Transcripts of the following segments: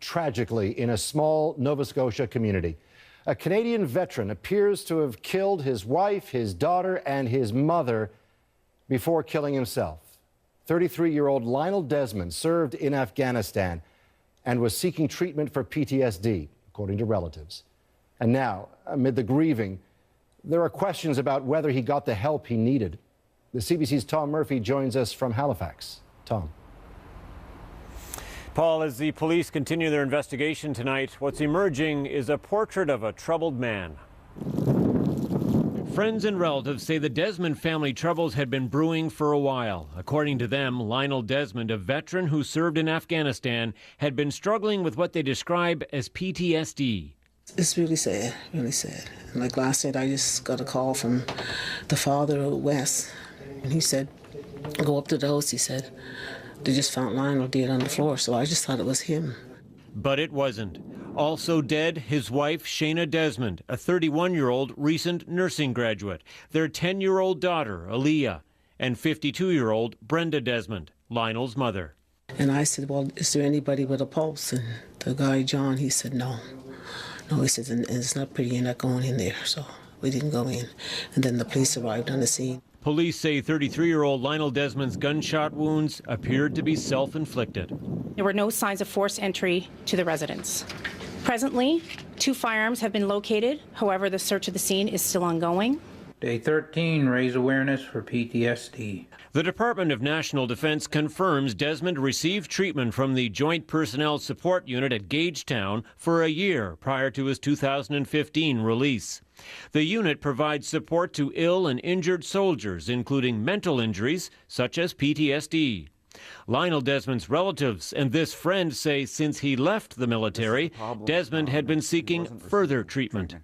tragically in a small Nova Scotia community. A Canadian veteran appears to have killed his wife, his daughter, and his mother before killing himself. 33-year-old Lionel Desmond served in Afghanistan and was seeking treatment for PTSD, according to relatives. And now, amid the grieving, there are questions about whether he got the help he needed. The CBC's Tom Murphy joins us from Halifax. Tom. Paul, as the police continue their investigation tonight, what's emerging is a portrait of a troubled man. Friends and relatives say the Desmond family troubles had been brewing for a while. According to them, Lionel Desmond, a veteran who served in Afghanistan, had been struggling with what they describe as PTSD. It's really sad, really sad. And like last night, I just got a call from the father, Wes, and he said, go up to the house, he said. They just found Lionel dead on the floor, so I just thought it was him. But it wasn't. Also dead, his wife, Shayna Desmond, a 31-year-old recent nursing graduate, their 10-year-old daughter, Aaliyah, and 52-year-old Brenda Desmond, Lionel's mother. And I said, well, is there anybody with a pulse? And the guy, John, he said, no. No, he said, and it's not pretty, you're not going in there. So we didn't go in. And then the police arrived on the scene. Police say 33-year-old Lionel Desmond's gunshot wounds appeared to be self-inflicted. There were no signs of forced entry to the residence. Presently, 2 firearms have been located. However, the search of the scene is still ongoing. Day 13, raise awareness for PTSD. The Department of National Defense confirms Desmond received treatment from the Joint Personnel Support Unit at Gagetown for a year prior to his 2015 release. The unit provides support to ill and injured soldiers, including mental injuries such as PTSD. Lionel Desmond's relatives and this friend say since he left the military, Desmond had been seeking further treatment.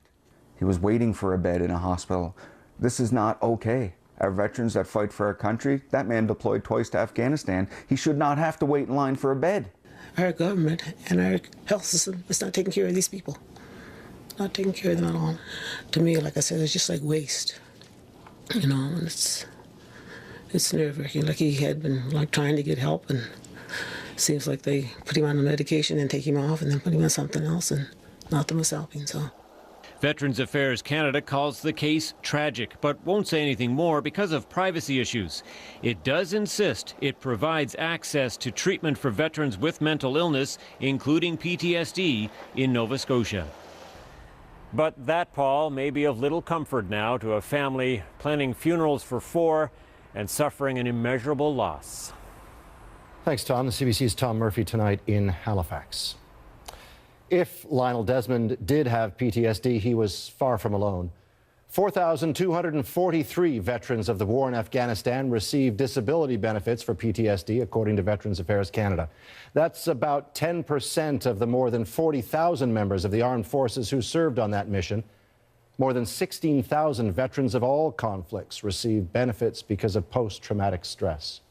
He was waiting for a bed in a hospital. This is not okay. Our veterans that fight for our country, that man deployed twice to Afghanistan. He should not have to wait in line for a bed. Our government and our health system is not taking care of these people. Not taking care of them at all. To me, like I said, it's just like waste. You know, and it's nerve-wracking. Like he had been like trying to get help, and it seems like they put him on the medication and take him off and then put him on something else, and nothing was helping, so. Veterans Affairs Canada calls the case tragic, but won't say anything more because of privacy issues. It does insist it provides access to treatment for veterans with mental illness, including PTSD, in Nova Scotia. But that, Paul, may be of little comfort now to a family planning funerals for 4 and suffering an immeasurable loss. Thanks, Tom. The CBC's Tom Murphy tonight in Halifax. If Lionel Desmond did have PTSD, he was far from alone. 4,243 veterans of the war in Afghanistan received disability benefits for PTSD, according to Veterans Affairs Canada. That's about 10% of the more than 40,000 members of the armed forces who served on that mission. More than 16,000 veterans of all conflicts received benefits because of post-traumatic stress.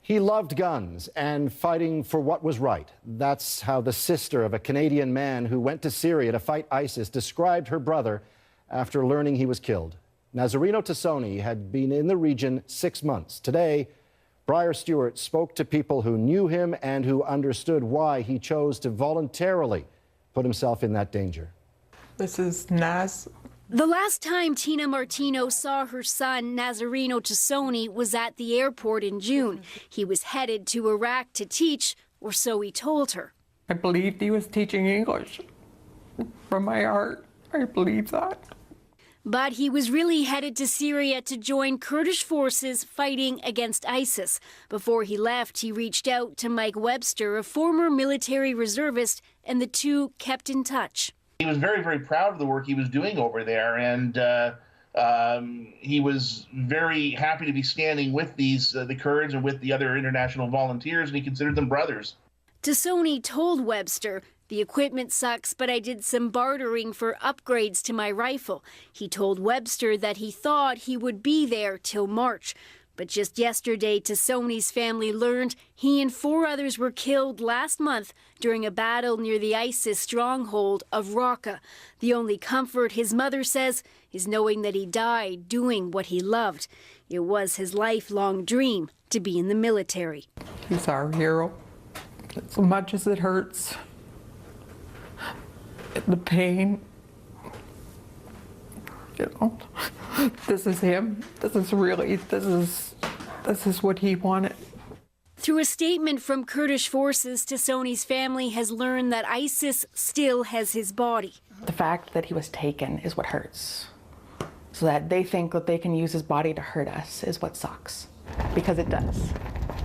He loved guns and fighting for what was right. That's how the sister of a Canadian man who went to Syria to fight ISIS described her brother after learning he was killed. Nazareno Tassoni had been in the region 6 months. Today, Briar Stewart spoke to people who knew him and who understood why he chose to voluntarily put himself in that danger. This is Naz. The last time Tina Martino saw her son, Nazareno Tassoni, was at the airport in June. He was headed to Iraq to teach, or so he told her. I believed he was teaching English. From my heart, I believe that. But he was really headed to Syria to join Kurdish forces fighting against ISIS. Before he left, he reached out to Mike Webster, a former military reservist, and the two kept in touch. He was very, very proud of the work he was doing over there, and he was very happy to be standing with the Kurds and with the other international volunteers, and he considered them brothers. Tassoni told Webster, "The equipment sucks, but I did some bartering for upgrades to my rifle." He told Webster that he thought he would be there till March. But just yesterday, Tassoni's family learned he and 4 others were killed last month during a battle near the ISIS stronghold of Raqqa. The only comfort, his mother says, is knowing that he died doing what he loved. It was his lifelong dream to be in the military. He's our hero. As much as it hurts, the pain, you know, this is him. This is what he wanted. Through a statement from Kurdish forces, Tassoni's family has learned that ISIS still has his body. The fact that he was taken is what hurts. So that they think that they can use his body to hurt us is what sucks, because it does.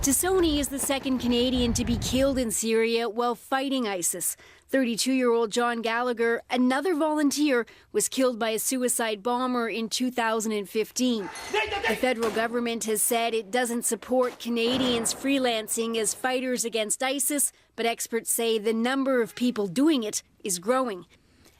Tassoni is the second Canadian to be killed in Syria while fighting ISIS. 32-year-old John Gallagher, another volunteer, was killed by a suicide bomber in 2015. The federal government has said it doesn't support Canadians freelancing as fighters against ISIS, but experts say the number of people doing it is growing.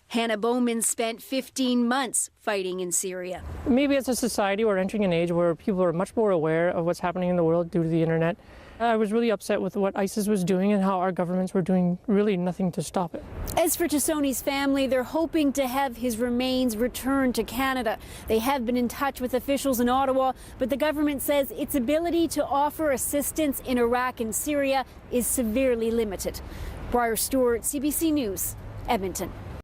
Hannah Bowman spent 15 months fighting in Syria. Maybe as a society, we're entering an age where people are much more aware of what's happening in the world due to the internet. I was really upset with what ISIS was doing and how our governments were doing really nothing to stop it. As for Tassoni's family, they're hoping to have his remains returned to Canada. They have been in touch with officials in Ottawa, but the government says its ability to offer assistance in Iraq and Syria is severely limited. Briar Stewart, CBC News, Edmonton.